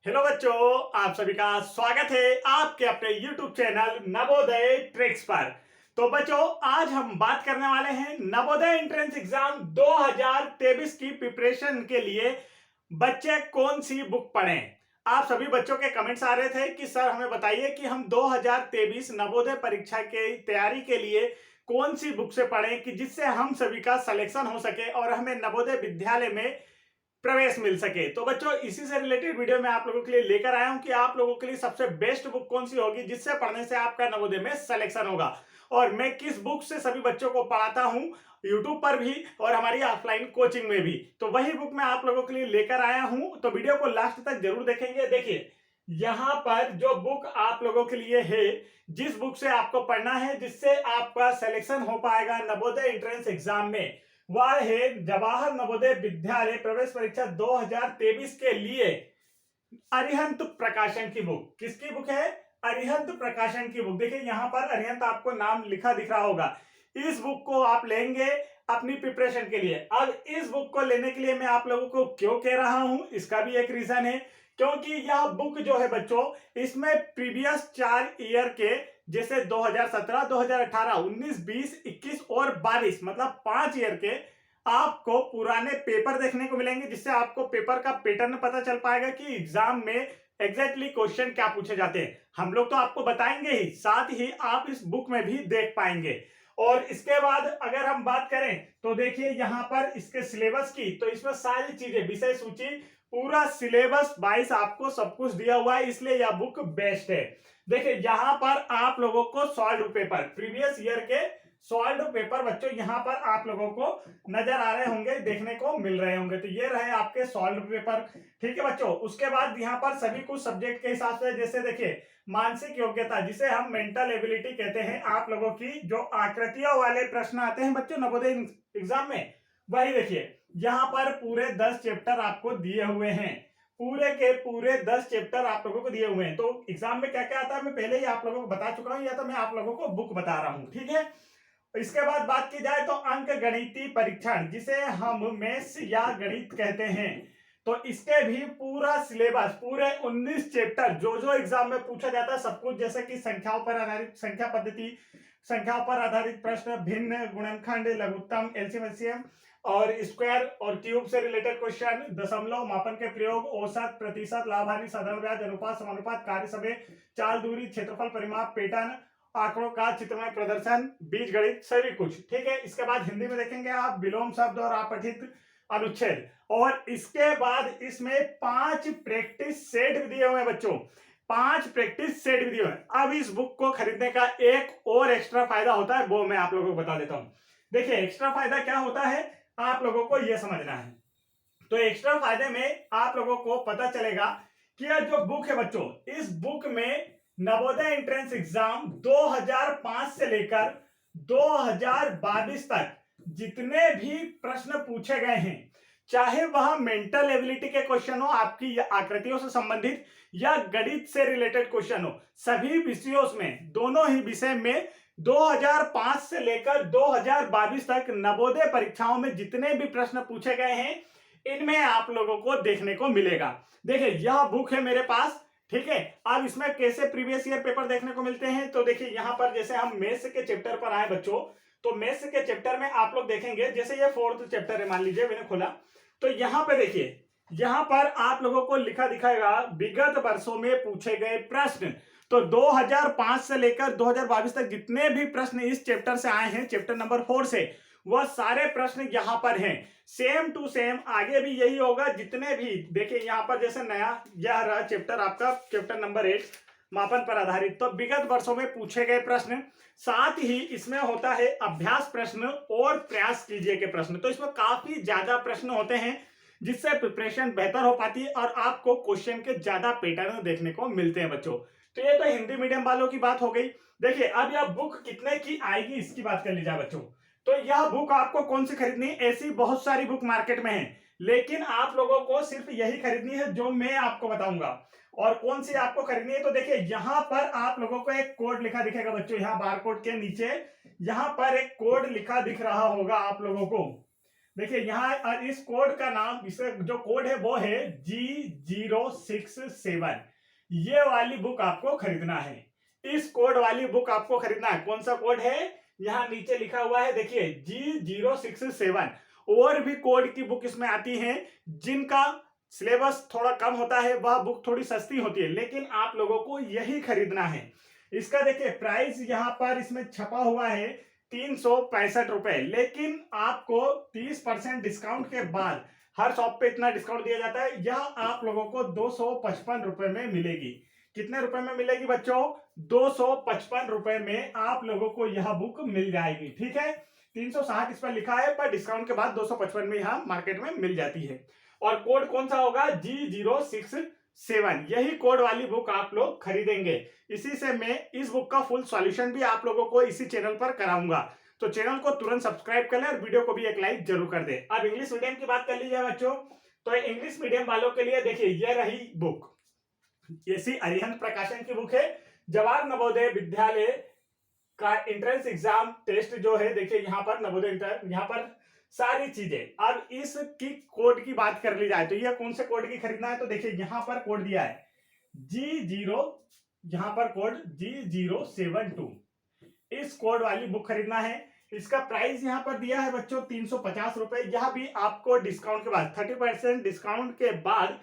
Hello बच्चों, आप सभी का स्वागत है आपके अपने YouTube चैनल नवोदय ट्रिक्स पर। तो बच्चों, आज हम बात करने वाले हैं नवोदय एंट्रेंस एग्जाम 2023 की प्रिपरेशन के लिए बच्चे कौन सी बुक पढ़ें। आप सभी बच्चों के कमेंट्स आ रहे थे कि सर हमें बताइए कि हम 2023 नवोदय परीक्षा की तैयारी के लिए कौन सी बुक से पढ़ें कि जिससे हम सभी का सिलेक्शन हो सके और हमें नवोदय विद्यालय में प्रवेश मिल सके। तो बच्चों, इसी से रिलेटेड वीडियो मैं आप लोगों के लिए लेकर आया हूं कि आप लोगों के लिए सबसे बेस्ट बुक कौन सी होगी जिससे पढ़ने से आपका नवोदय में सिलेक्शन होगा, और मैं किस बुक से सभी बच्चों को पढ़ाता हूं यूट्यूब पर भी और हमारी ऑफलाइन कोचिंग में भी। तो वही बुक मैं आप लोगों के लिए लेकर आया हूं, तो वीडियो को लास्ट तक जरूर देखेंगे। देखिए, यहां पर जो बुक आप लोगों के लिए है, जिस बुक से आपको पढ़ना है जिससे आपका सिलेक्शन हो पाएगा नवोदय एंट्रेंस एग्जाम में, वह है जवाहर नवोदय विद्यालय प्रवेश परीक्षा 2023 के लिए अरिहंत प्रकाशन की बुक। किसकी बुक है? अरिहंत प्रकाशन की बुक। देखिए, यहां पर अरिहंत आपको नाम लिखा दिख रहा होगा। इस बुक को आप लेंगे अपनी प्रिपरेशन के लिए। अब इस बुक को लेने के लिए मैं आप लोगों को क्यों कह रहा हूं, इसका भी एक रीजन है। क्योंकि यह बुक जो है बच्चों, इसमें प्रीवियस 4 ईयर के, जैसे 2017, 2018, 19, 20, 21 और 22, मतलब 5 ईयर के आपको पुराने पेपर देखने को मिलेंगे, जिससे आपको पेपर का पैटर्न पता चल पाएगा कि एग्जाम में एग्जैक्टली क्वेश्चन क्या पूछे जाते हैं। हम लोग तो आपको बताएंगे ही, साथ ही आप इस बुक में भी देख पाएंगे। और इसके बाद अगर हम बात करें तो देखिए यहां पर इसके सिलेबस की, तो इसमें सारी चीजें, विषय सूची, पूरा सिलेबस 22 आपको सब कुछ दिया हुआ है, इसलिए यह बुक बेस्ट है। देखिए, यहां पर आप लोगों को सॉल्व पेपर, प्रीवियस ईयर के सॉल्व पेपर बच्चों यहां पर आप लोगों को नजर आ रहे होंगे, देखने को मिल रहे होंगे। तो ये रहे आपके सॉल्व पेपर। ठीक है बच्चों, उसके बाद यहाँ पर सभी कुछ सब्जेक्ट के हिसाब से, जैसे देखिए मानसिक योग्यता, जिसे हम मेंटल एबिलिटी कहते हैं, आप लोगों की जो आकृतियों वाले प्रश्न आते हैं बच्चों नवोदय एग्जाम में, वही देखिए यहाँ पर पूरे 10 चैप्टर आपको दिए हुए हैं। पूरे के पूरे 10 चैप्टर आप लोगों को दिए हुए हैं। तो एग्जाम में क्या क्या आता है मैं पहले ही आप लोगों को बता चुका हूं, या तो मैं आप लोगों को बुक बता रहा हूं। ठीक है, इसके बाद बात की जाए तो अंक गणितीय परीक्षण, जिसे हम मैथ्स या गणित कहते हैं, तो इसके भी पूरा सिलेबस, पूरे 19 चैप्टर, जो जो एग्जाम में पूछा जाता है सब कुछ, जैसे कि संख्याओं पर आधारित संख्या पद्धति, संख्याओं पर आधारित प्रश्न, भिन्न, गुणनखंड, लघुत्तम, एलसीएम और स्क्वायर और क्यूब से रिलेटेड क्वेश्चन, दशमलव, मापन के प्रयोग, औसत, प्रतिशत, लाभ हानि, साधारण ब्याज, अनुपात, समानुपात, कार्य समय, चाल, दूरी, क्षेत्रफल, परिमाप, पैटर्न, आंकड़ों का चित्रमय प्रदर्शन, बीज गणित, सभी कुछ। ठीक है, इसके बाद हिंदी में देखेंगे आप विलोम शब्द और अपठित अनुच्छेद, और इसके बाद इसमें 5 प्रैक्टिस सेट दिए हुए हैं बच्चों, 5 प्रैक्टिस सेट दिए हुए हैं। अब इस बुक को खरीदने का एक और एक्स्ट्रा फायदा होता है, वो मैं आप लोगों को बता देता हूं। देखिए, एक्स्ट्रा फायदा क्या होता है आप लोगों को यह समझना है। तो एक्स्ट्रा फायदे में आप लोगों को पता चलेगा कि यह जो बुक है बच्चों, इस बुक में नवोदय एंट्रेंस एग्जाम 2005 से लेकर 2022 तक जितने भी प्रश्न पूछे गए हैं, चाहे वह मेंटल एबिलिटी के क्वेश्चन हो, आपकी आकृतियों से संबंधित, या गणित से रिलेटेड क्वेश्चन हो, सभी विषयों में, दोनों ही विषय में 2005 से लेकर 2022 तक नवोदय परीक्षाओं में जितने भी प्रश्न पूछे गए हैं, इनमें आप लोगों को देखने को मिलेगा। देखिए, यह बुक है मेरे पास। ठीक है, अब इसमें कैसे प्रीवियस ईयर पेपर देखने को मिलते हैं, तो देखिए यहां पर जैसे हम मैथ्स के चैप्टर पर आए बच्चों, तो मैथ्स के चैप्टर में आप लोग देखेंगे, जैसे ये 4th चैप्टर है, मान लीजिए मैंने खोला, तो यहां पे देखिए, यहां पर आप लोगों को लिखा दिखाएगा विगत वर्षों में पूछे गए प्रश्न। तो 2005 से लेकर 2022 तक जितने भी प्रश्न इस चैप्टर से आए हैं, चैप्टर नंबर 4 से, वह सारे प्रश्न यहां पर हैं। सेम टू सेम आगे भी यही होगा, जितने भी देखिए यहां पर, जैसे नया यह रहा चैप्टर आपका, चैप्टर नंबर 8, मापन पर आधारित, तो विगत वर्षों में पूछे गए प्रश्न, साथ ही इसमें होता है अभ्यास प्रश्न और प्रयास कीजिए के प्रश्न। तो इसमें काफी ज्यादा प्रश्न होते हैं, जिससे प्रिपरेशन बेहतर हो पाती है और आपको क्वेश्चन के ज्यादा पैटर्न देखने को मिलते हैं बच्चों। तो ये तो हिंदी मीडियम वालों की बात हो गई। देखिए, अब यह बुक कितने की आएगी इसकी बात कर ली जाए बच्चों। तो यह बुक आपको कौन सी खरीदनी है? ऐसी बहुत सारी बुक मार्केट में है, लेकिन आप लोगों को सिर्फ यही खरीदनी है जो मैं आपको बताऊंगा। और कौन सी आपको खरीदनी है, तो देखिए यहां पर आप लोगों को एक कोड लिखा दिखेगा बच्चों, यहां बार कोड के नीचे यहां पर एक कोड लिखा दिख रहा होगा आप लोगों को। देखिए यहाँ और इस कोड का नाम, इसका जो कोड है वो है G067। ये वाली बुक आपको खरीदना है, इस कोड वाली बुक आपको खरीदना है। कौन सा कोड है, यहाँ नीचे लिखा हुआ है, देखिए G067। और भी कोड की बुक इसमें आती है जिनका सिलेबस थोड़ा कम होता है, वह बुक थोड़ी सस्ती होती है, लेकिन आप लोगों को यही खरीदना है। इसका देखिए प्राइस यहाँ पर इसमें छपा हुआ है 365 रुपए, लेकिन आपको 30% डिस्काउंट के बाद हर शॉप पे इतना डिस्काउंट दिया जाता है, यह आप लोगों को 255 रुपए में मिलेगी। कितने रुपए में मिलेगी बच्चों, 255 रुपए में आप लोगों को यह बुक मिल जाएगी। ठीक है, 360 इस पर लिखा है, पर डिस्काउंट के बाद 255 में यहां मार्केट में मिल जाती है। और कोड कौन सा होगा, G067। यही कोड वाली बुक आप लोग खरीदेंगे। इसी से मैं इस बुक का फुल सॉल्यूशन भी आप लोगों को इसी चैनल पर कराऊंगा। तो चैनल को तुरंत सब्सक्राइब कर ले और वीडियो को भी एक लाइक जरूर कर दे। अब इंग्लिश मीडियम की बात कर लीजिए बच्चों, तो इंग्लिश मीडियम वालों के लिए देखिए ये रही बुक, ऐसी अरिहंत प्रकाशन की बुक है। जवाहर नवोदय विद्यालय का एंट्रेंस एग्जाम टेस्ट जो है, देखिए यहाँ पर नवोदय, यहाँ पर सारी चीजें। अब इसकी कोड की बात कर ली जाए तो यह कौन से कोड की खरीदना है, तो देखिए यहाँ पर कोड दिया है G0, यहाँ पर कोड G072। इस कोड वाली बुक खरीदना है। इसका प्राइस यहाँ पर दिया है बच्चों 350 रुपए। यह भी आपको डिस्काउंट के बाद 30% डिस्काउंट के बाद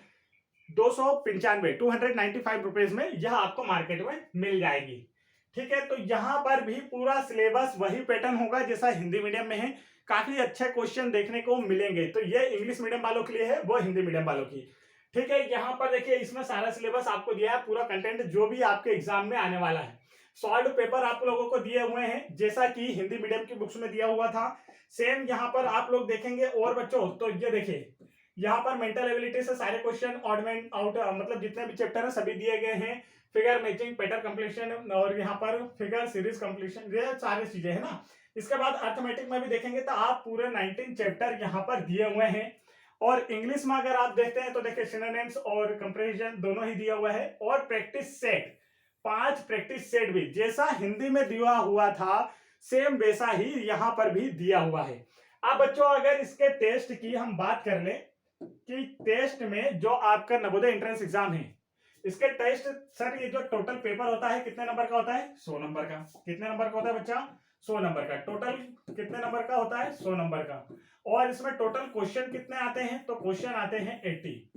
295 रुपीज में यह आपको मार्केट में मिल जाएगी। ठीक है, तो यहाँ पर भी पूरा सिलेबस वही पैटर्न होगा जैसा हिंदी मीडियम में है। काफी अच्छे क्वेश्चन देखने को मिलेंगे। तो ये इंग्लिश मीडियम वालों के लिए है, वो हिंदी मीडियम वालों की। ठीक है, यहाँ पर देखिए इसमें सारा सिलेबस आपको दिया है, पूरा कंटेंट जो भी आपके एग्जाम में आने वाला है। सॉल्व पेपर आप लोगों को दिए हुए हैं जैसा कि हिंदी मीडियम की बुक्स में दिया हुआ था, सेम यहाँ पर आप लोग देखेंगे। और बच्चों तो ये देखिए यहाँ पर मेंटल एबिलिटी से सारे क्वेश्चन, ऑड एंड आउट, मतलब जितने भी चैप्टर है सभी दिए गए हैं। फिगर मैचिंग, पैटर्न कंप्लीशन, और यहाँ पर फिगर सीरीज कंप्लीशन, ये सारी चीजें है ना। इसके बाद अर्थमेटिक में भी देखेंगे तो आप पूरे 19 चैप्टर यहाँ पर दिए हुए हैं। और इंग्लिश में अगर आप देखते हैं तो देखिए सिनोनिम्स और कंपैरिजन दोनों ही दिया हुआ है। और प्रैक्टिस सेट, 5 प्रैक्टिस सेट भी जैसा हिंदी में दिया हुआ था सेम वैसा ही यहाँ पर भी दिया हुआ है। अब बच्चों अगर इसके टेस्ट की हम बात कर लें कि टेस्ट में जो आपका नवोदय एंट्रेंस एग्जाम है, इसके टेस्ट सर ये जो टोटल पेपर होता है कितने नंबर का होता है, 100 नंबर का। कितने नंबर का होता है बच्चा, 100 नंबर का। टोटल कितने नंबर का होता है, 100 नंबर का। और इसमें टोटल क्वेश्चन कितने आते हैं, तो क्वेश्चन आते हैं 80।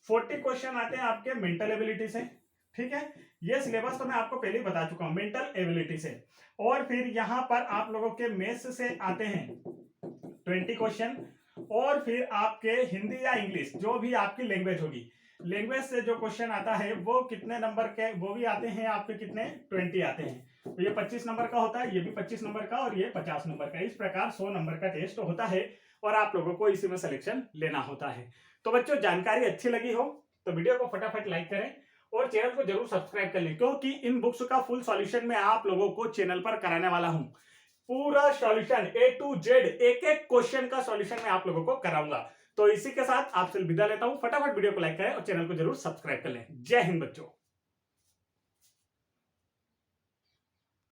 40 क्वेश्चन आते हैं आपके मेंटल एबिलिटी से। ठीक है, ये सिलेबस तो मैं आपको पहले ही बता चुका हूं, मेंटल एबिलिटी से। और फिर यहाँ पर आप लोगों के मैथ्स से आते हैं 20 क्वेश्चन। और फिर आपके हिंदी या इंग्लिश जो भी आपकी लैंग्वेज होगी, लैंग्वेज से जो क्वेश्चन आता है वो कितने नंबर के, वो भी आते हैं आपके कितने, 20 आते हैं। तो ये 25 नंबर का होता है, ये भी 25 नंबर का, और ये 50 नंबर का। इस प्रकार 100 नंबर का टेस्ट होता है और आप लोगों को इसी में सिलेक्शन लेना होता है। तो बच्चों जानकारी अच्छी लगी हो तो वीडियो को फटाफट लाइक करें और चैनल को जरूर सब्सक्राइब कर लें, क्योंकि इन बुक्स का फुल सॉल्यूशन मैं आप लोगों को चैनल पर कराने वाला हूं। पूरा सॉल्यूशन A to Z, एक एक क्वेश्चन का सॉल्यूशन मैं आप लोगों को कराऊंगा। तो इसी के साथ आपसे विदा लेता हूं। फटाफट वीडियो को लाइक करें और चैनल को जरूर सब्सक्राइब कर लें। जय हिंद बच्चों।